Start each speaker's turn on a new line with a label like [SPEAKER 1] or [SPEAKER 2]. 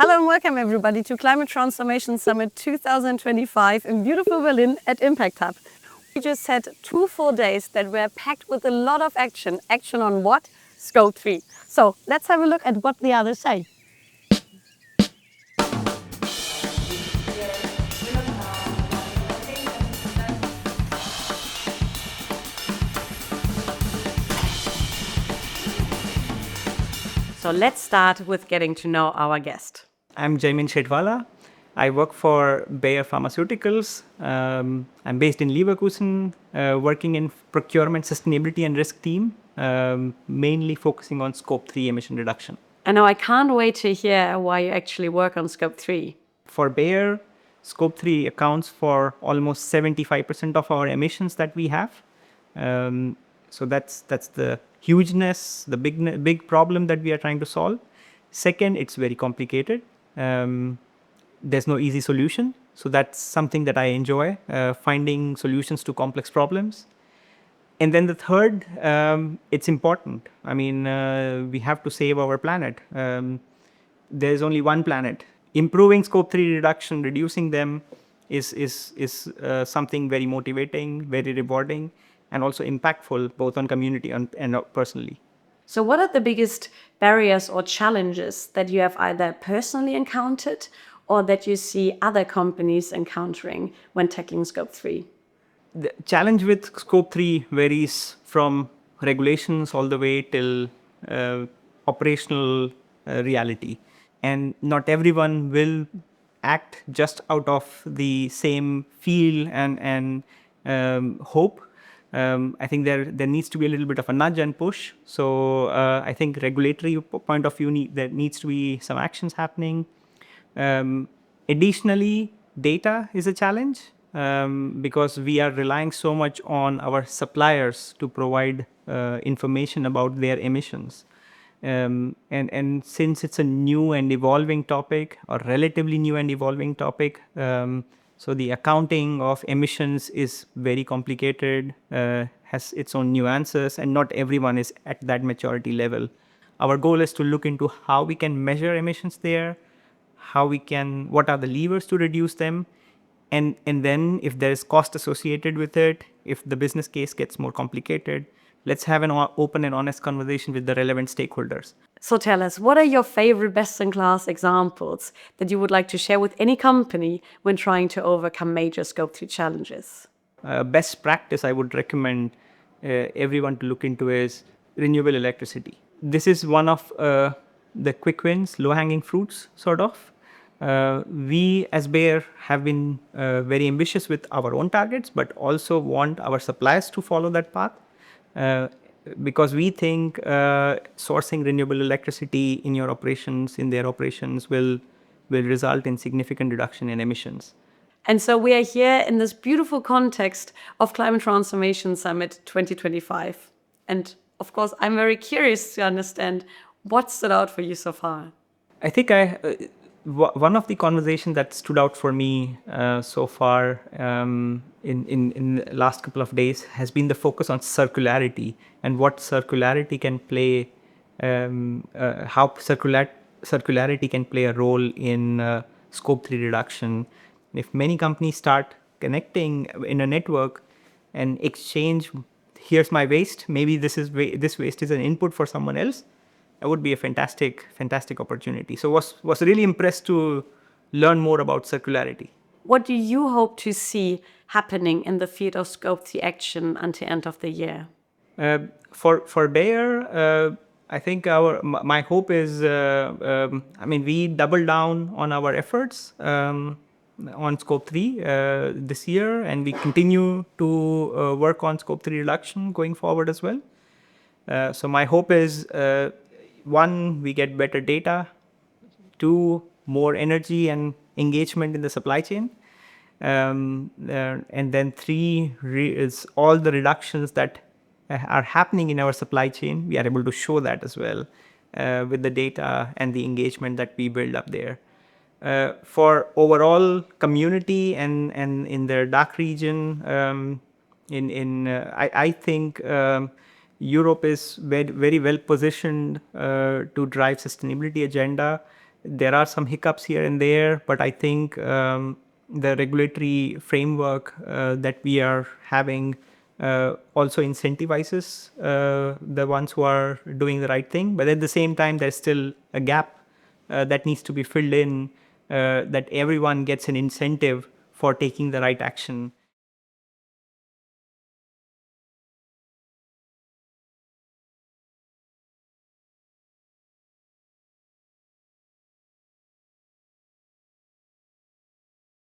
[SPEAKER 1] Hello and welcome everybody to Climate Transformation Summit 2025 in beautiful Berlin at Impact Hub. We just had 2 full days that were packed with a lot of action. Action on what? Scope 3. So let's have a look at what the others say. So let's start with getting to know our guest.
[SPEAKER 2] I'm Jaymin Shethwala. I work for Bayer Pharmaceuticals. I'm based in Leverkusen, working in procurement, sustainability and risk team, mainly focusing on Scope 3 emission reduction.
[SPEAKER 1] I know I can't wait to hear why you actually work on Scope 3.
[SPEAKER 2] For Bayer, Scope 3 accounts for almost 75% of our emissions that we have. So that's the hugeness, the big problem that we are trying to solve. Second, it's very complicated. There's no easy solution. So that's something that I enjoy, finding solutions to complex problems. And then the third, it's important. I mean, we have to save our planet. There's only one planet. Improving Scope 3 reduction, reducing them is something very motivating, very rewarding, and also impactful both on community and personally.
[SPEAKER 1] So what are the biggest barriers or challenges that you have either personally encountered or that you see other companies encountering when tackling Scope 3?
[SPEAKER 2] The challenge with Scope 3 varies from regulations all the way till operational reality. And not everyone will act just out of the same feel and hope. I think there needs to be a little bit of a nudge and push. So I think regulatory point of view, there needs to be some actions happening. Additionally, data is a challenge because we are relying so much on our suppliers to provide information about their emissions. And since it's a new and evolving topic, or relatively new and evolving topic, so the accounting of emissions is very complicated, has its own nuances, and not everyone is at that maturity level. Our goal is to look into how we can measure emissions there, what are the levers to reduce them, and then if there is cost associated with it, if the business case gets more complicated, let's have an open and honest conversation with the relevant stakeholders.
[SPEAKER 1] So tell us, what are your favorite best-in-class examples that you would like to share with any company when trying to overcome major Scope 3 challenges?
[SPEAKER 2] Best practice I would recommend everyone to look into is renewable electricity. This is one of the quick wins, low-hanging fruits, sort of. We as Bayer have been very ambitious with our own targets, but also want our suppliers to follow that path. Because we think sourcing renewable electricity in their operations will result in significant reduction in emissions.
[SPEAKER 1] And so we are here in this beautiful context of Climate Transformation Summit 2025. And of course, I'm very curious to understand what stood out for you so far.
[SPEAKER 2] I think one of the conversations that stood out for me so far in the last couple of days has been the focus on circularity and what circularity can play, how circularity can play a role in Scope 3 reduction. If many companies start connecting in a network and exchange, here's my waste, maybe this waste is an input for someone else, that would be a fantastic opportunity. So was really impressed to learn more about circularity.
[SPEAKER 1] What do you hope to see happening in the field of Scope 3 action until end of the year?
[SPEAKER 2] For Bayer, I think my hope is, we double down on our efforts on Scope 3 this year, and we continue to work on Scope 3 reduction going forward as well. So my hope is, one, we get better data. Two, more energy and engagement in the supply chain. And then three is all the reductions that are happening in our supply chain. We are able to show that as well with the data and the engagement that we build up there. For overall community and in the DACH region, I think Europe is very well positioned to drive sustainability agenda. There are some hiccups here and there, but I think the regulatory framework that we are having also incentivizes the ones who are doing the right thing. But at the same time, there's still a gap that needs to be filled in, that everyone gets an incentive for taking the right action.